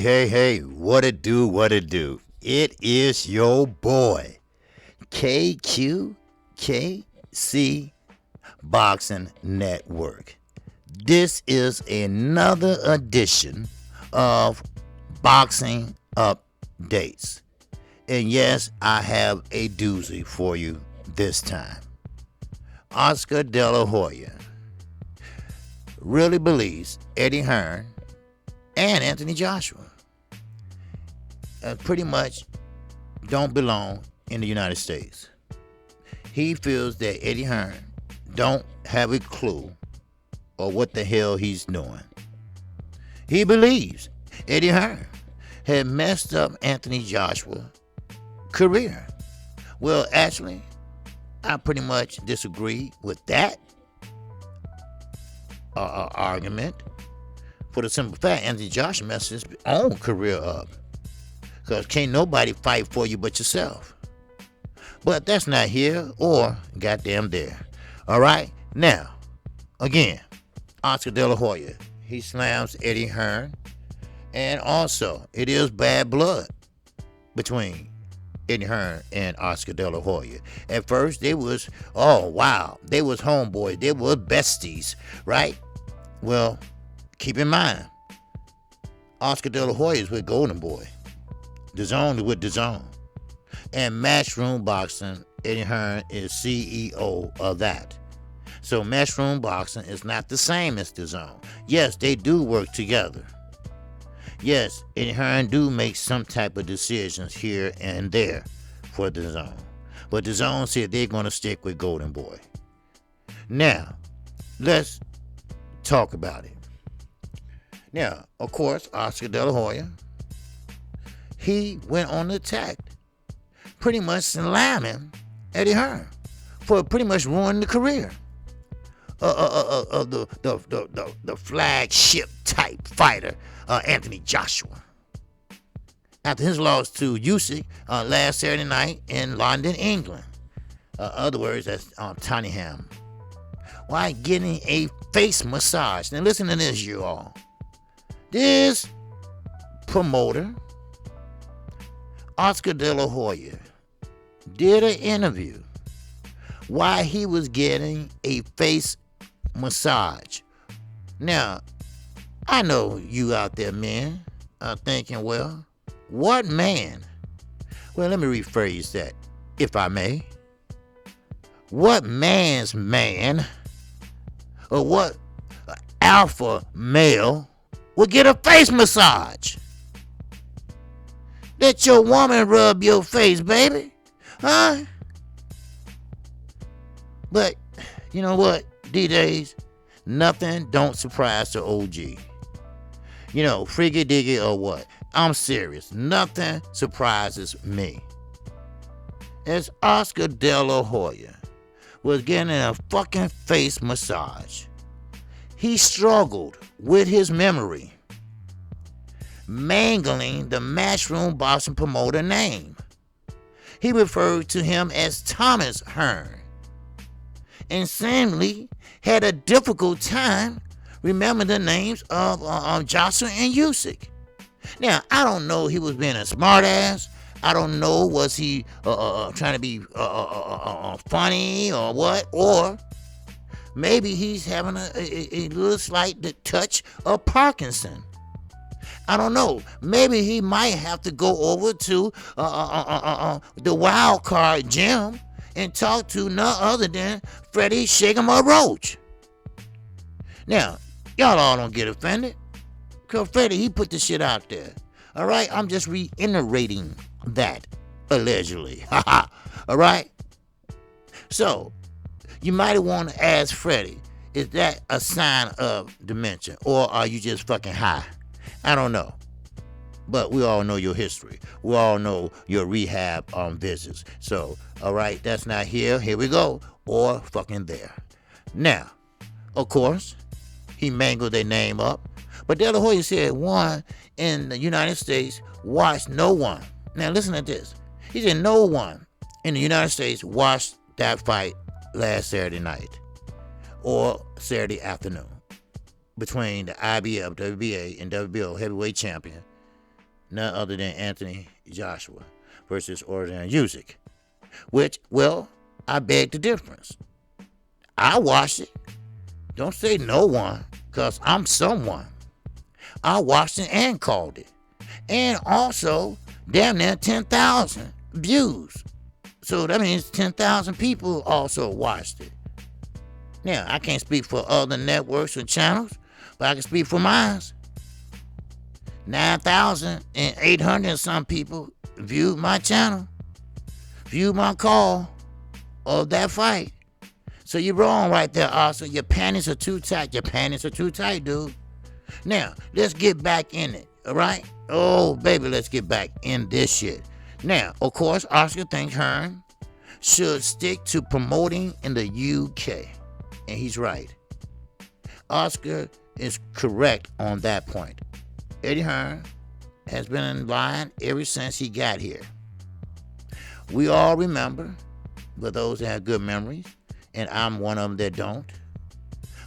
Hey, what it do, what it do? It is your boy, KQKC Boxing Network. This is another edition of Boxing Updates. And yes, I have a doozy for you this time. Oscar De La Hoya really believes Eddie Hearn and Anthony Joshua pretty much don't belong in the United States. He feels that Eddie Hearn don't have a clue of what the hell he's doing. He believes Eddie Hearn had messed up Anthony Joshua's career. Well, actually, I pretty much disagree with that argument. For the simple fact, Anthony Joshua messed his own career up. Because can't nobody fight for you but yourself. But that's not here or goddamn there. All right? Now, again, Oscar De La Hoya, he slams Eddie Hearn. And also, it is bad blood between Eddie Hearn and Oscar De La Hoya. At first, they was, oh, wow, they was homeboys. They were besties, right? Well, keep in mind, Oscar De La Hoya is with Golden Boy. Dazn is with Dazn. And Matchroom Boxing, Eddie Hearn is CEO of that. So Matchroom Boxing is not the same as Dazn. Yes, they do work together. Yes, Eddie Hearn do make some type of decisions here and there for Dazn. But Dazn said they're going to stick with Golden Boy. Now, let's talk about it. Now, of course, Oscar De La Hoya, he went on the attack, pretty much slamming Eddie Hearn for pretty much ruining the career of the flagship type fighter, Anthony Joshua. After his loss to Usyk last Saturday night in London, England. Other words, that's Tottenham. Why getting a face massage? Now listen to this, you all. This promoter, Oscar De La Hoya, did an interview while he was getting a face massage. Now, I know you out there, men, are thinking, well, what man? Well, let me rephrase that, if I may. What man's man, or what alpha male would get a face massage? Let your woman rub your face, baby. Huh? But, you know what, D-Days? Nothing don't surprise the OG. You know, friggy diggy or what? I'm serious. Nothing surprises me. As Oscar De La Hoya was getting a fucking face massage, he struggled with his memory, mangling the Matchroom Boxing promoter name. He referred to him as Thomas Hearn, and seemingly had a difficult time remembering the names of Joshua and Usyk. Now, I don't know he was being a smartass. I don't know, was he trying to be funny or what? Or maybe he's having a little slight touch of Parkinson. I don't know. Maybe he might have to go over to the Wild Card gym and talk to none other than Freddie Shagama Roach. Now, y'all all don't get offended, because Freddie, he put the shit out there. All right? I'm just reiterating that, allegedly. All right? So, you might want to ask Freddie, is that a sign of dementia, or are you just fucking high? I don't know. But we all know your history. We all know your rehab visits. So, all right, that's not here. Here we go. Or fucking there. Now, of course, he mangled their name up. But De La Hoya said one in the United States watched no one. Now, listen to this. He said no one in the United States watched that fight last Saturday night or Saturday afternoon between the IBF, WBA, and WBO heavyweight champion none other than Anthony Joshua versus Ordinary Music. Which, well, I beg the difference. I watched it. Don't say no one, because I'm someone. I watched it and called it. And also, damn near 10,000 views. So that means 10,000 people also watched it. Now, I can't speak for other networks or channels, but I can speak for mine. 9,800 and some people viewed my channel, viewed my call of that fight. So you're wrong right there, Oscar. Your panties are too tight. Your panties are too tight, dude. Now, let's get back in it, all right? Oh, baby, let's get back in this shit. Now, of course, Oscar thinks Hearn should stick to promoting in the UK. And he's right. Oscar is correct on that point. Eddie Hearn has been in line ever since he got here. We all remember, for those that have good memories, and I'm one of them that don't,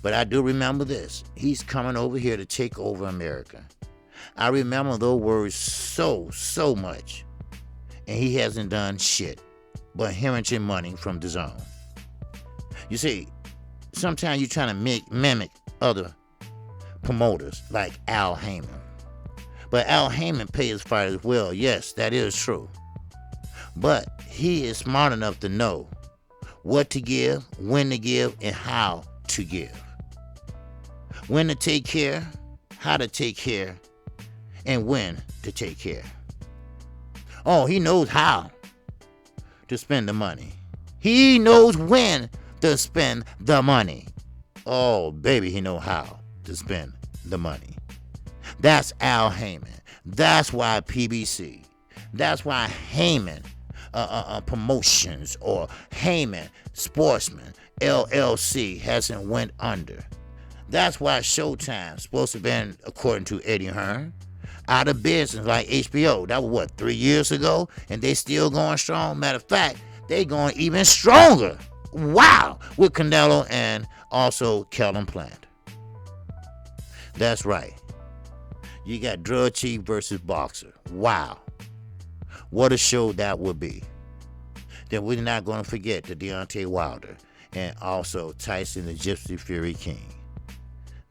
but I do remember this. He's coming over here to take over America. I remember those words so much, and he hasn't done shit but hemorrhaging money from Dazn. You see, sometimes you're trying to mimic other promoters like Al Heyman. But Al Heyman pays his fighters well. Yes, that is true. But he is smart enough to know what to give, when to give, and how to give. When to take care, how to take care, and when to take care. Oh, he knows how to spend the money. He knows when to spend the money. Oh, baby, he knows how to spend the money. That's Al Heyman. That's why PBC. That's why Heyman Promotions or Heyman Sportsman LLC hasn't went under. That's why Showtime supposed to have been, according to Eddie Hearn, out of business like HBO. That was what, 3 years ago? And they still going strong. Matter of fact, they going even stronger. Wow, with Canelo and also Kellen Plant. That's right. You got Drug Chief versus Boxer. Wow. What a show that would be. Then we're not going to forget the Deontay Wilder and also Tyson the Gypsy Fury King.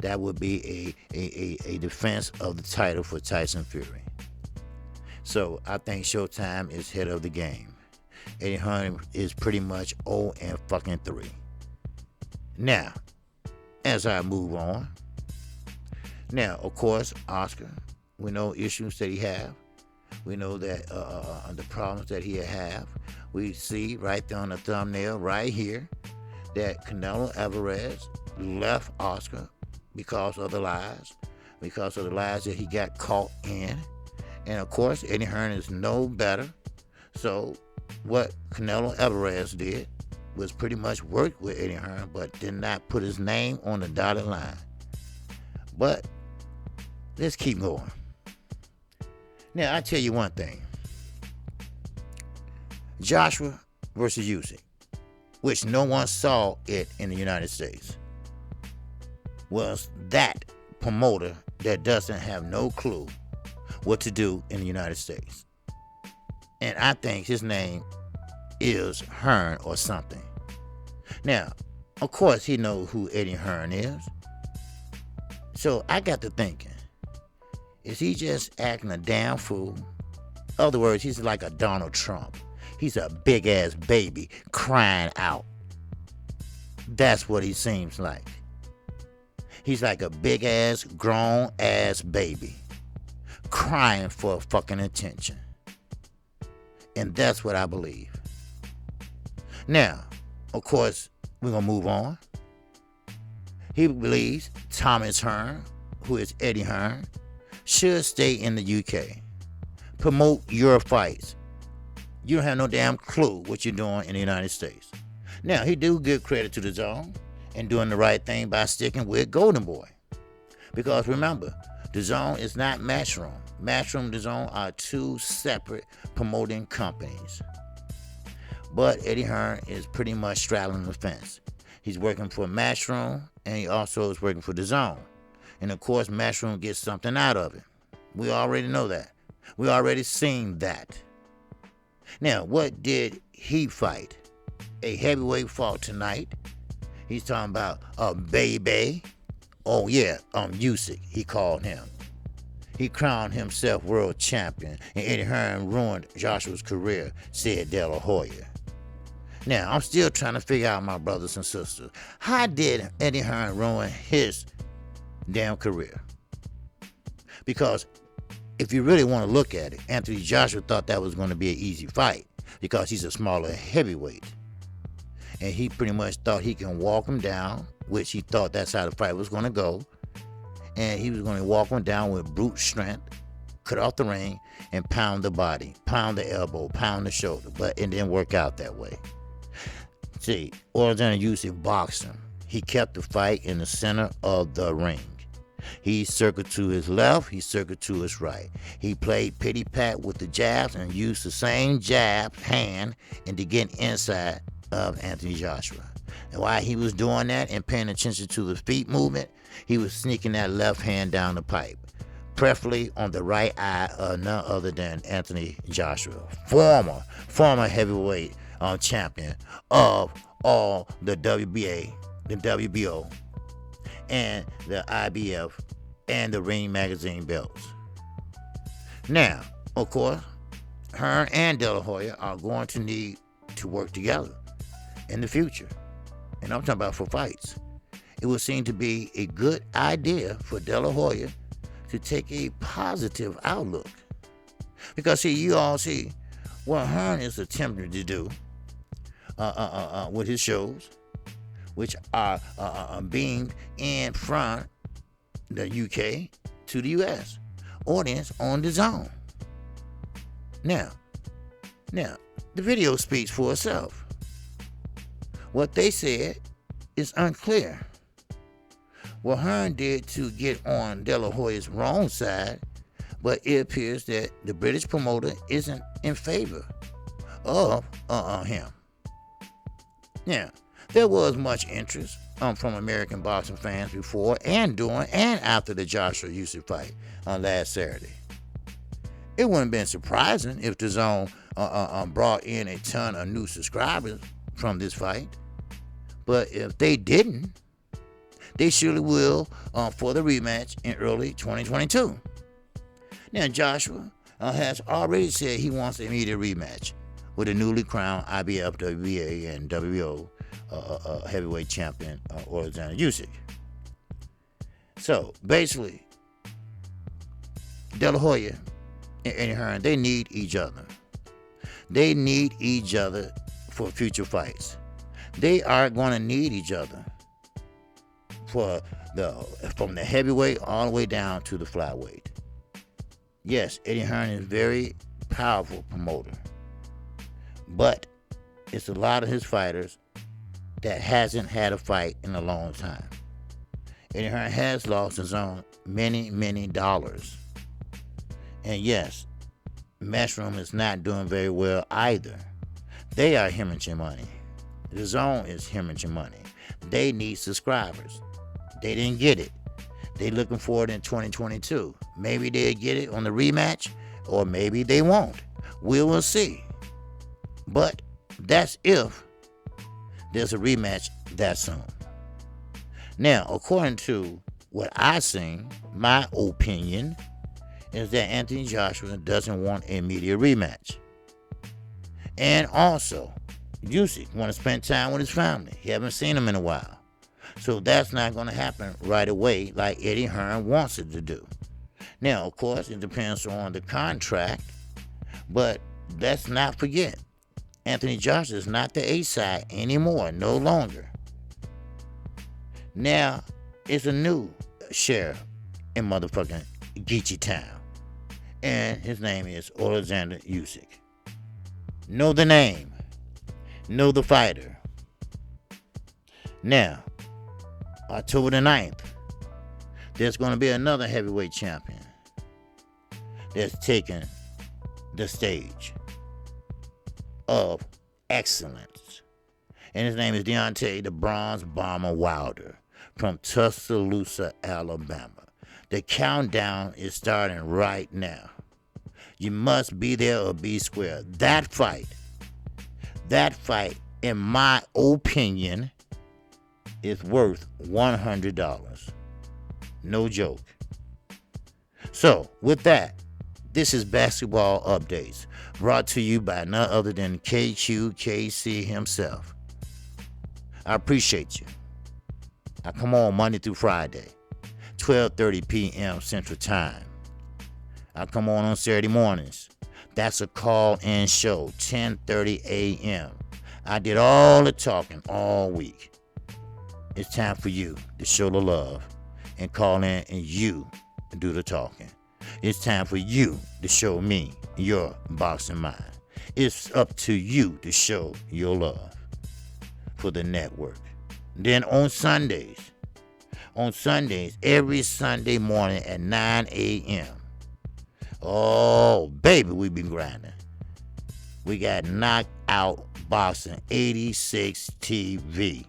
That would be a defense of the title for Tyson Fury. So I think Showtime is head of the game. Eddie Hearn is pretty much 0-3. Now, as I move on. Now, of course, Oscar, we know issues that he have. We know that the problems that he have. We see right there on the thumbnail right here that Canelo Alvarez left Oscar because of the lies that he got caught in. And of course, Eddie Hearn is no better. So what Canelo Alvarez did was pretty much work with Eddie Hearn, but did not put his name on the dotted line. But let's keep going. Now, I tell you one thing. Joshua versus Usyk, which no one saw it in the United States, was that promoter that doesn't have no clue what to do in the United States. And I think his name is Hearn or something. Now, of course, he knows who Eddie Hearn is. So I got to thinking, is he just acting a damn fool? In other words, he's like a Donald Trump. He's a big-ass baby crying out. That's what he seems like. He's like a big-ass, grown-ass baby crying for fucking attention. And that's what I believe. Now, of course, we're going to move on. He believes Thomas Hearn, who is Eddie Hearn, should stay in the UK. Promote your fights. You don't have no damn clue what you're doing in the United States. Now, he do give credit to the Dazn and doing the right thing by sticking with Golden Boy. Because remember, Dazn is not Matchroom. Matchroom and Dazn are two separate promoting companies. But Eddie Hearn is pretty much straddling the fence. He's working for Matchroom and he also is working for Dazn. And of course, Matchroom gets something out of it. We already know that. We already seen that. Now, what did he fight? A heavyweight fought tonight. He's talking about Baby. Oh yeah, Usyk, he called him. He crowned himself world champion, and Eddie Hearn ruined Joshua's career, said De La Hoya. Now, I'm still trying to figure out, my brothers and sisters, how did Eddie Hearn ruin his damn career? Because if you really want to look at it, Anthony Joshua thought that was going to be an easy fight because he's a smaller heavyweight. And he pretty much thought he can walk him down, which he thought that's how the fight was going to go. And he was going to walk him down with brute strength, cut off the ring, and pound the body, pound the elbow, pound the shoulder. But it didn't work out that way. See, Alexander Usyk boxed him. He kept the fight in the center of the ring. He circled to his left, he circled to his right. He played pity-pat with the jabs and used the same jab hand and to get inside of Anthony Joshua. And while he was doing that and paying attention to the feet movement, he was sneaking that left hand down the pipe, preferably on the right eye of none other than Anthony Joshua, former heavyweight champion of all the WBA, the WBO, and the IBF, and the Ring Magazine belts. Now, of course, Hearn and De La Hoya are going to need to work together in the future. And I'm talking about for fights. It would seem to be a good idea for De La Hoya to take a positive outlook. Because, see, you all see what Hearn is attempting to do with his shows, which are beamed in from the UK to the US audience on Dazn. Now, the video speaks for itself. What they said is unclear. What Hearn did to get on De La Hoya's wrong side, but it appears that the British promoter isn't in favor of him. Now, there was much interest from American boxing fans before and during and after the Joshua Usyk fight on last Saturday. It wouldn't have been surprising if DAZN brought in a ton of new subscribers from this fight. But if they didn't, they surely will for the rematch in early 2022. Now, Joshua has already said he wants an immediate rematch with the newly crowned IBF, WBA, and WBO heavyweight champion, Alexander Usyk. So, basically, De La Hoya and Eddie Hearn, they need each other. They need each other for future fights. They are going to need each other from the heavyweight all the way down to the flyweight. Yes, Eddie Hearn is a very powerful promoter, but it's a lot of his fighters that hasn't had a fight in a long time. Eddie Hearn has lost his own many dollars. And yes, Matchroom is not doing very well either. They are hemorrhaging money. The Zone is hemorrhaging money. They need subscribers. They didn't get it. They looking for it in 2022. Maybe they'll get it on the rematch, or maybe they won't. We will see. But that's if there's a rematch that soon. Now, according to what I've seen, my opinion is that Anthony Joshua doesn't want an immediate rematch. And also, Usyk want to spend time with his family. He haven't seen him in a while. So that's not going to happen right away like Eddie Hearn wants it to do. Now, of course, it depends on the contract, but let's not forget, Anthony Joshua is not the A-side anymore, no longer. Now, it's a new sheriff in motherfucking Geechee Town. And his name is Alexander Usyk. Know the name. Know the fighter. Now, October the 9th, there's going to be another heavyweight champion that's taking the stage of excellence. And his name is Deontay the Bronze Bomber Wilder from Tuscaloosa, Alabama. The countdown is starting right now. You must be there or be square. That fight, in my opinion, is worth $100. No joke. So, with that, this is Basketball Updates, brought to you by none other than KQKC himself. I appreciate you. I come on Monday through Friday, 12:30 p.m. Central Time. I come on Saturday mornings. That's a call-in show, 10:30 a.m. I did all the talking all week. It's time for you to show the love and call in and you do the talking. It's time for you to show me your boxing mind. It's up to you to show your love for the network. Then on Sundays, every Sunday morning at 9 a.m., oh, baby, we been grinding. We got Knockout Boxing 86 TV.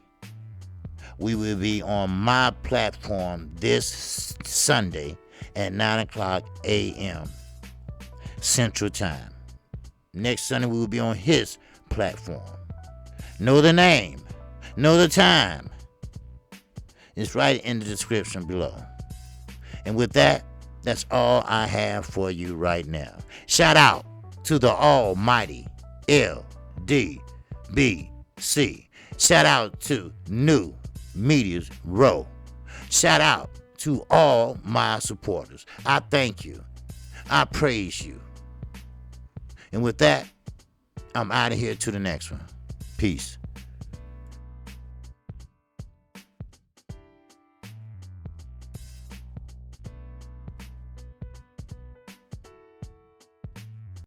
We will be on my platform this Sunday at 9 o'clock a.m. Central Time. Next Sunday, we will be on his platform. Know the name. Know the time. It's right in the description below. And with that, that's all I have for you right now. Shout out to the almighty LDBC. Shout out to New Media's Row. Shout out to all my supporters. I thank you. I praise you. And with that, I'm out of here to the next one. Peace.